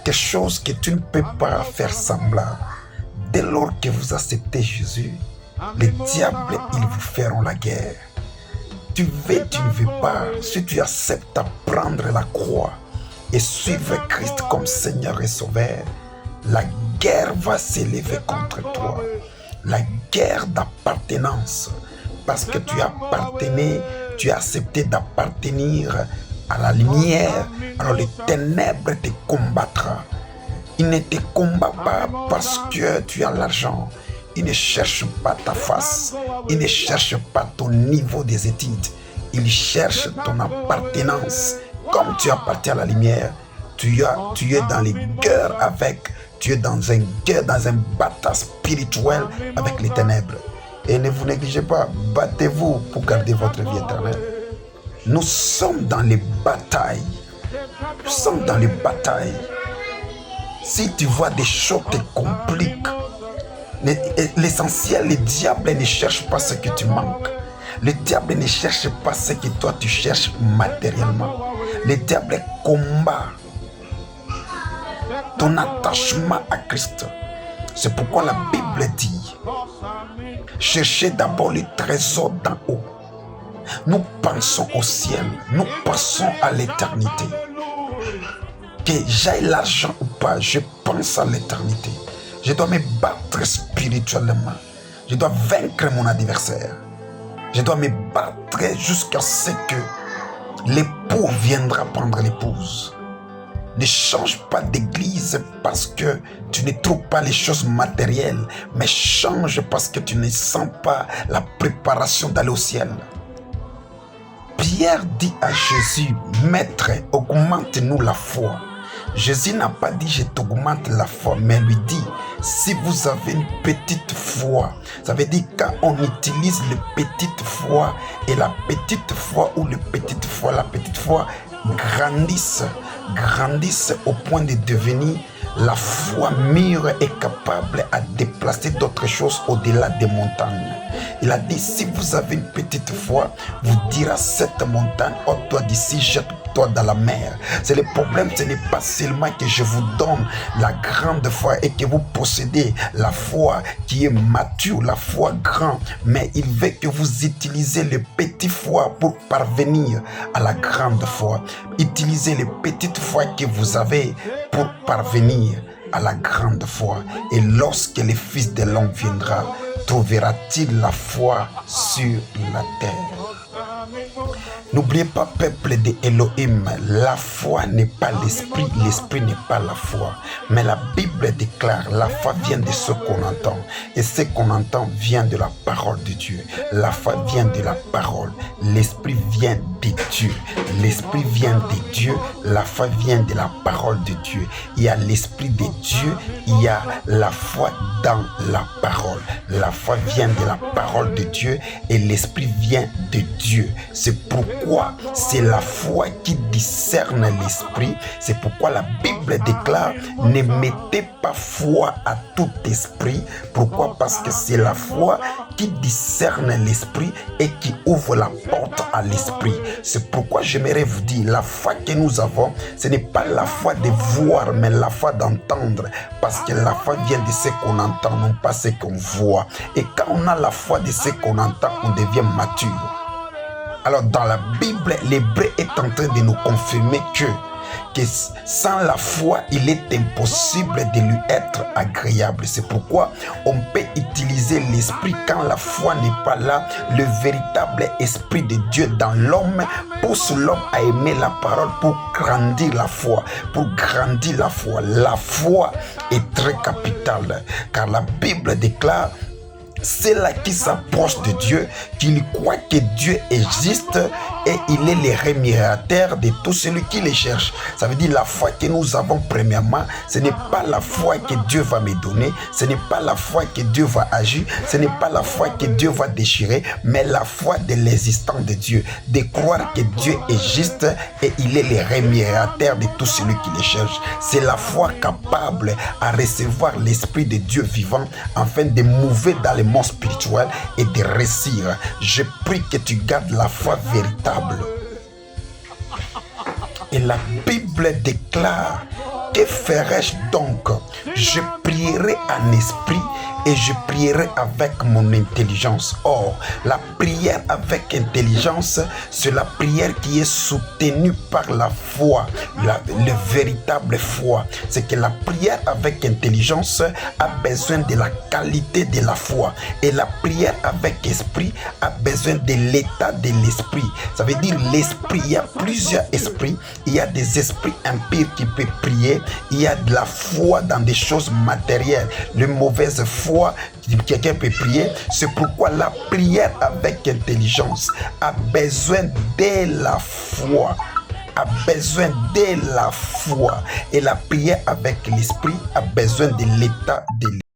quelque chose que tu ne peux pas faire semblant. Dès lors que vous acceptez Jésus, les diables, ils vous feront la guerre. Tu veux, tu ne veux pas, si tu acceptes à prendre la croix et suivre Christ comme Seigneur et Sauveur, la guerre va s'élever contre toi. La guerre d'appartenance. Parce que tu appartenais, tu as accepté d'appartenir à la lumière, alors les ténèbres te combattra. Il ne te combat pas parce que tu as l'argent. Il ne cherche pas ta face. Il ne cherche pas ton niveau des études. Il cherche ton appartenance. Comme tu appartiens à la lumière, tu es dans les guerres avec, tu es dans un guerre, dans un bataille spirituel avec les ténèbres. Et ne vous négligez pas, battez-vous pour garder votre vie éternelle. Nous sommes dans les batailles. Nous sommes dans les batailles. Si tu vois des choses te compliquent, l'essentiel, le diable ne cherche pas ce que tu manques. Le diable ne cherche pas ce que toi tu cherches matériellement. Le diable combat ton attachement à Christ. C'est pourquoi la Bible dit, cherchez d'abord les trésors d'en haut. Nous pensons au ciel, nous pensons à l'éternité. Que j'aille l'argent ou pas, je pense à l'éternité. Je dois me battre spirituellement. Je dois vaincre mon adversaire. Je dois me battre jusqu'à ce que l'époux viendra prendre l'épouse. Ne change pas d'église parce que tu ne trouves pas les choses matérielles, mais change parce que tu ne sens pas la préparation d'aller au ciel. Pierre dit à Jésus, Maître, augmente-nous la foi. Jésus n'a pas dit je t'augmente la foi, mais lui dit si vous avez une petite foi, ça veut dire quand on utilise le petite foi et la petite foi ou le petite foi, la petite foi grandissent au point de devenir la foi mûre et capable à déplacer d'autres choses au-delà des montagnes. Il a dit, si vous avez une petite foi, vous direz cette montagne, ôte-toi d'ici, jette-toi dans la mer. C'est le problème, ce n'est pas seulement que je vous donne la grande foi et que vous possédez la foi qui est mature, la foi grande, mais il veut que vous utilisez le petit foi pour parvenir à la grande foi. Utilisez les petites foi que vous avez pour parvenir à la grande foi. Et lorsque le Fils de l'homme viendra, trouvera-t-il la foi sur la terre? N'oubliez pas, peuple de Elohim, la foi n'est pas l'esprit, l'esprit n'est pas la foi. Mais la Bible déclare, la foi vient de ce qu'on entend. Et ce qu'on entend vient de la parole de Dieu. La foi vient de la parole. L'esprit vient de Dieu. L'esprit vient de Dieu. La foi vient de la parole de Dieu. Il y a l'esprit de Dieu. Il y a la foi dans la parole. La foi vient de la parole de Dieu et l'esprit vient de Dieu. C'est pourquoi c'est la foi qui discerne l'esprit. C'est pourquoi la Bible déclare, ne mettez pas foi à tout esprit. Pourquoi? Parce que c'est la foi qui discerne l'esprit et qui ouvre la porte à l'esprit. C'est pourquoi j'aimerais vous dire, la foi que nous avons, ce n'est pas la foi de voir, mais la foi d'entendre. Parce que la foi vient de ce qu'on entend, non pas ce qu'on voit. Et quand on a la foi de ce qu'on entend, on devient mature. Alors dans la Bible, l'Hébreu est en train de nous confirmer que sans la foi, il est impossible de lui être agréable. C'est pourquoi on peut utiliser l'esprit quand la foi n'est pas là. Le véritable esprit de Dieu dans l'homme pousse l'homme à aimer la parole pour grandir la foi. Pour grandir la foi. La foi est très capitale car la Bible déclare, c'est là qui s'approche de Dieu, qu'il croit que Dieu existe et il est le rémunérateur de tout celui qui le cherche. Ça veut dire la foi que nous avons premièrement, ce n'est pas la foi que Dieu va me donner, ce n'est pas la foi que Dieu va agir, ce n'est pas la foi que Dieu va déchirer, mais la foi de l'existence de Dieu, de croire que Dieu existe et il est le rémunérateur de tout celui qui le cherche. C'est la foi capable à recevoir l'Esprit de Dieu vivant afin de mouver dans le monde spirituel et de réussir. Je prie que tu gardes la foi véritable. Et la Bible déclare Que ferai-je donc? Je prierai en esprit et je prierai avec mon intelligence. Or, la prière avec intelligence, c'est la prière qui est soutenue par la foi, le véritable foi. C'est que la prière avec intelligence a besoin de la qualité de la foi. Et la prière avec esprit a besoin de l'état de l'esprit. Ça veut dire l'esprit, il y a plusieurs esprits. Il y a des esprits impurs qui peuvent prier. Il y a de la foi dans des choses matérielles. Le mauvaise foi, quelqu'un peut prier. C'est pourquoi la prière avec intelligence a besoin de la foi. A besoin de la foi. Et la prière avec l'esprit a besoin de l'état de l'esprit.